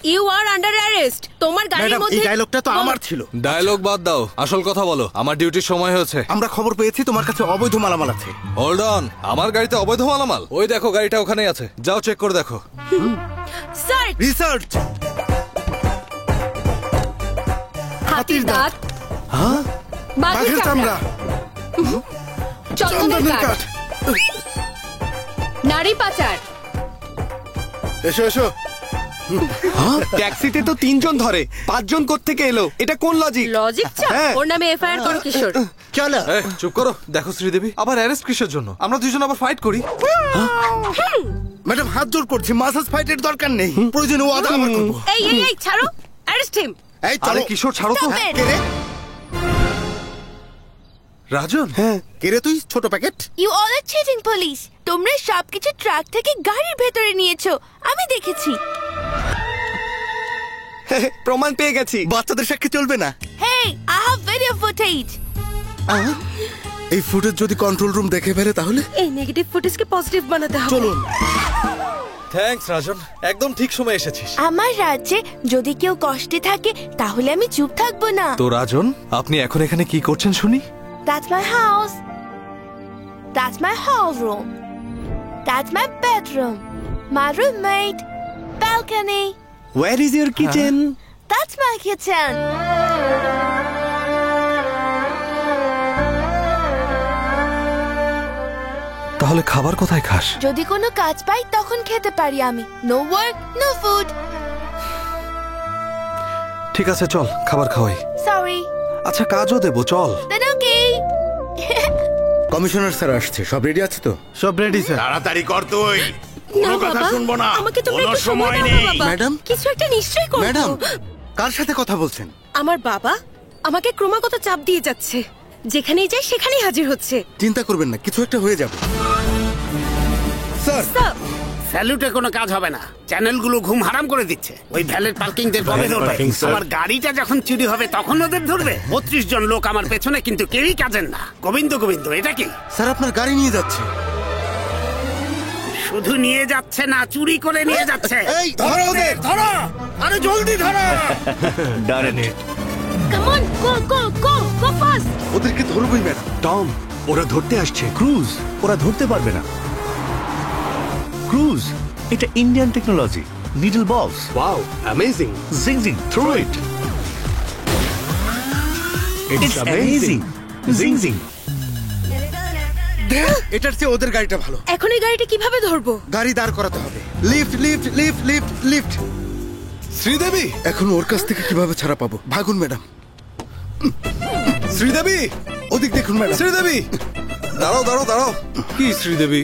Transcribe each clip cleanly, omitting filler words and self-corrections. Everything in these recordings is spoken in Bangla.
You R under arrest. তোমার গাড়ির মধ্যে এই ডায়লগটা তো আমার ছিল। ডায়লগ বাদ দাও, আসল কথা বলো। আমার ডিউটির সময় হয়েছে। আমরা খবর পেয়েছি তোমার কাছে অবৈধ মালামাল আছে। হোল্ড অন, আমার গাড়িতে অবৈধ মালামাল? ওই দেখো গাড়িটা ওখানেই আছে, যাও চেক করে দেখো। Sir, research. হাতির দাঁত, হ্যাঁ, বাঘের চামড়া, চন্দনের কাঠ, নারী পাচার। এসো এসো। ট্যাক্সিতে তো 3 জন ধরে, 5 জন কোত্থেকে এলো? এটা কোন লজিক? লজিক চাপ? হ্যাঁ। ওর নামে এফআইআর করো কিশোর। চলো। এই, চুপ করো। দেখো শ্রীদেবী, আবার অ্যারেস্ট কিসের জন্য? আমরা দুজন আবার ফাইট করি? ম্যাডাম হাত জোর করছি, মাসাজ ফাইটের দরকার নেই। প্রয়োজনে ওয়াদা আবার করব। এই এই এই ছাড়ো, অ্যারেস্ট হিম। এই আরে চলো। কিশোর ছাড়ো তো। Stop it! কে রে? রাজন, কে রে তুই, ছোট packet? You all are cheating police. তোমরা সবকিছু ট্রাক থেকে গাড়ির ভেতরে নিয়েছো, আমি দেখেছি। প্রমাণ পেয়ে গেছি। বাচ্চাদের সাক্ষী চলবে না। হেই, আই হ্যাভ ভিডিও ফুটেজ। এই ফুটেজ যদি কন্ট্রোল রুম দেখে ফেলে তাহলে? এই নেগেটিভ ফুটেজকে পজিটিভ বানাতে হবে। চলুন। থ্যাঙ্কস রাজন, একদম ঠিক সময় এসেছিস। আমার রাজ্যে যদি কেউ কষ্টে থাকে তাহলে আমি চুপ থাকবো না। তো রাজন, আপনি এখন এখানে কি করছেন শুনি? That's my house. That's my hall room. That's my bedroom. My roommate. Balcony. Where is your kitchen? That's my kitchen. তাহলে খাবার কোথায় খাস? যদি কোনো কাজ পাই তখন খেতে পারি আমি। No work, no food. ঠিক আছে, চল খাবার খাওয়াই। Sorry. আচ্ছা, কাজও দেবো, চল। Then okay. কমিশনার স্যার আসছে, সব রেডি আছে তো? সব রেডি স্যার। তাড়াতাড়ি কর তুই, কোনো কথা শুনবো না। আমাকে তোমরা কোনো একটু সময় দাও নেই। বাবা। ম্যাডাম? কিছু একটা নিশ্চয়ই করব। ম্যাডাম, কার সাথে কথা বলছেন? আমার বাবা আমাকে ক্রমাগত চাপ দিয়ে যাচ্ছে, যেখানেই যাই সেখানেই হাজির হচ্ছে। চিন্তা করবেন না, কিছু একটা হয়ে যাবে। স্যার, স্যার, স্যালুটে কোনো কাজ হবে না, চ্যানেলগুলো ঘুম হারাম করে দিচ্ছে। ওই ভ্যালেট পার্কিংদের কবে ধরবে? আমার গাড়িটা যখন চুরি হবে তখন ওদের ধরবে। 32 জন লোক আমার পেছনে, কিন্তু কেউই কাজের না। গোবিন্দ গোবিন্দ, এটা কি? স্যার আপনার গাড়ি নিয়ে যাচ্ছে। শুধু নিয়ে যাচ্ছে না, চুরি করে নিয়ে যাচ্ছে। এই ধরো ওদের, ধরো, আরে জলদি ধরো। Come on, go go go go fast. ওদেরকে ধরবই ম্যাডাম। টম, ওরা ধরতে আসছে। ক্রুজ, ওরা ধরতে পারবে না। ক্রুজ, এটা Indian technology. Needle box. Wow, amazing. জিং জিং, থ্রো ইট। It's amazing. জিং জিং। এটার চেয়ে ওদের গাড়িটা ভালো। এখন এই গাড়িটা কিভাবে ধরবো? গাড়ি দাঁড় করাতে হবে। Lift lift lift lift lift. Sridevi, এখন ওর কাছ থেকে কিভাবে ছাড়া পাবো? ভাগুন ম্যাডাম। শ্রীদেবী, ওদিক দেখুন ম্যাডাম। শ্রীদেবী, দাঁড়াও দাঁড়াও দাঁড়াও। কি শ্রীদেবী,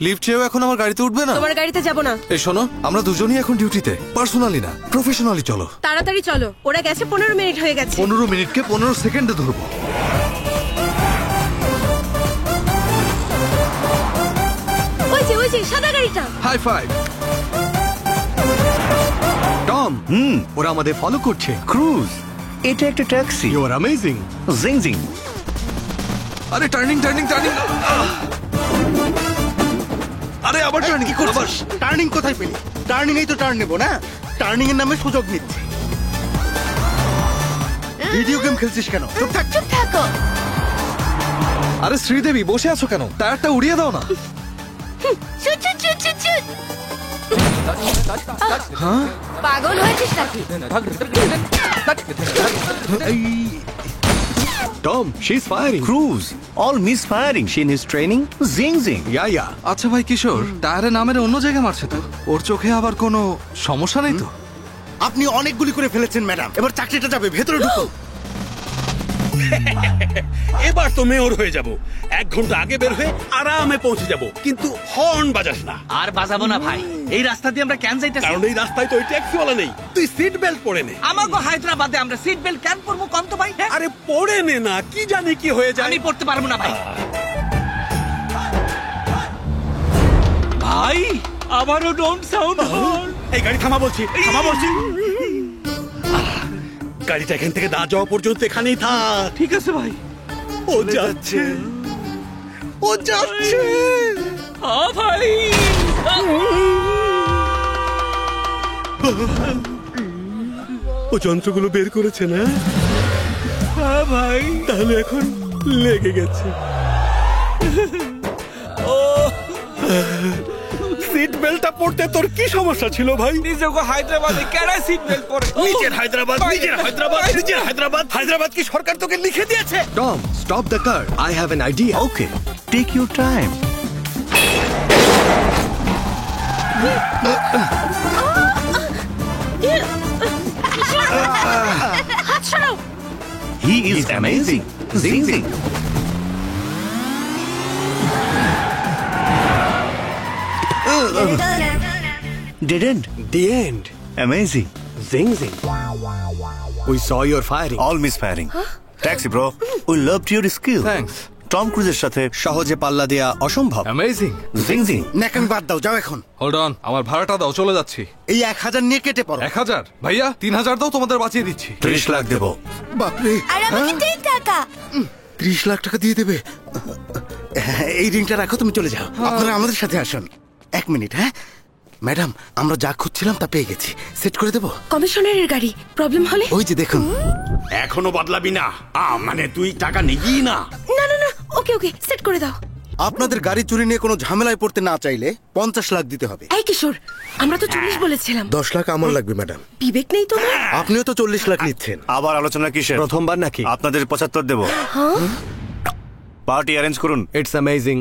লিফট চেয়েও এখন আমার গাড়িতে উঠবে না? তোমার গাড়িতে যাব না। এই শোনো, আমরা দুজনই এখন ডিউটিতে, পার্সোনালি না, প্রফেশনালি। চলো তাড়াতাড়ি চলো, ওরা গেছে, 15 মিনিট হয়ে গেছে। 15 মিনিটকে 15 সেকেন্ডে ধরবো। ওই যে সাদা গাড়িটা। High five. টম, ওরা আমাদের ফলো করছে। ক্রুজ, এটা একটা ট্যাক্সি। You are amazing. জিং জিং। আরে টার্নিং টার্নিং টার্নিং। আরে আবার টার্নিং কি করছিস? টার্নিং কোথায় পেলি? টার্নিং এই তো টার্ন নেবো না, টার্নিং এর নামে সুযোগ নিচ্ছি। ভিডিও গেম খেলছিস কেন? চুপ থাক। চুপ থাকো। আরে শ্রীদেবী, বসে আছো কেন? টায়ারটা উড়িয়ে দাও না। চুট চুট চুট চুট চুট। পাগল হয়েছিস নাকি? Tom, she's firing. Cruz, all misfiring. She is training. Zing zing. Yeah. আচ্ছা ভাই কিশোর, টায়ারে নামের অন্য জায়গায় মারছে তো? ওর চোখে আবার কোনো সমস্যা নেই তো? আপনি অনেক গুলি করে ফেলেছেন ম্যাডাম, এবার চাকরিটা যাবে। ভেতরে ঢুকো। এবার তো মেয়র হয়ে যাব। 1 ঘন্টা আগে বের হয়ে আরামে পৌঁছে যাব, কিন্তু হর্ন বাজাস না। আর বাজাবো না ভাই, এই রাস্তা দিয়ে আমরা কেন যাইতেছি? কারণ এই রাস্তায় তো ওই ট্যাক্সিওয়ালা নেই। তুই সিট বেল্ট পরে নে। আমাগো হায়দ্রাবাদে আমরা সিট বেল্ট কেন পরবো কম তো ভাই? আরে পরে নে না, কি জানি কি হয়ে যায়। আমি পড়তে পারবো না ভাই। ভাই, আবারও ডোন্ট সাউন্ড হর্ন। এই গাড়ি থামা বলছি, থামা বলছি। গাড়িটা এখান থেকে না যাওয়া পর্যন্ত এখানেই থাক। ঠিক আছে ভাই। ও যাচ্ছে, ও যাচ্ছে। ভাই, ও যন্ত্রগুলো বের করেছে না? হ্যাঁ ভাই, তাহলে এখন লেগে গেছে। সিট বেল্টটা পড়তে তোর কি সমস্যা ছিল ভাই? নিজেকে হায়দ্রাবাদে কেডাই সিট বেল্ট পরে? নিজের হায়দ্রাবাদ, হায়দ্রাবাদ কি সরকার তোকে লিখে দিয়েছে? Tom, stop the car. I have an idea. Okay, take your time. হাত সরাও। He is amazing. Zing zing. Dead end. The end. Amazing. Zing zing. We saw your firing. All misfiring. Taxi bro. We loved your skill. Thanks. Tom ক্রুজের সাথে সহজে পাল্লা দেয়া অসম্ভব। অ্যামেজিং। জিং জিং। ন্যাকামি বাদ দাও, যাও এখন। হোল্ড অন, আমার ভাড়াটা দাও, চলে যাচ্ছি। এই 1000 নিয়ে কেটে পড়ো। 1000? ভাইয়া 3000 দাও, তোমাদের বাঁচিয়ে দিচ্ছি। 30 লাখ দেবো। বাপরে, আর আমাকে 3 টাকা। 30 লাখ টাকা দিয়ে দেবে? এই রিংটা রাখো, তুমি চলে যাও। আপনারা আমাদের সাথে আসুন। 1 মিনিট। হ্যাঁ ম্যাডাম, আমরা যা খুঁজছিলাম তা পেয়ে গেছি। সেট করে দেবো? কমিশনারের গাড়ি, প্রবলেম হলে? ওই যে দেখুন। এখনো বদলাবি না? মানে তুই টাকা নিবি না? না না না, ওকে ওকে, সেট করে দাও। আপনাদের গাড়ি চুরি নিয়ে কোনো ঝামেলায় পড়তে না চাইলে 50 লাখ দিতে হবে। এই কিশোর, আমরা তো 40 বলেছিলাম। 10 লাখ আমার লাগবে ম্যাডাম। বিবেক নেই তোমার? আপনিও তো 40 লাখ নিচ্ছেন। আবার আলোচনা কিসের? প্রথমবার নাকি? আপনাদের 75 দেবো। পার্টি অ্যারেঞ্জ করুন। It's amazing.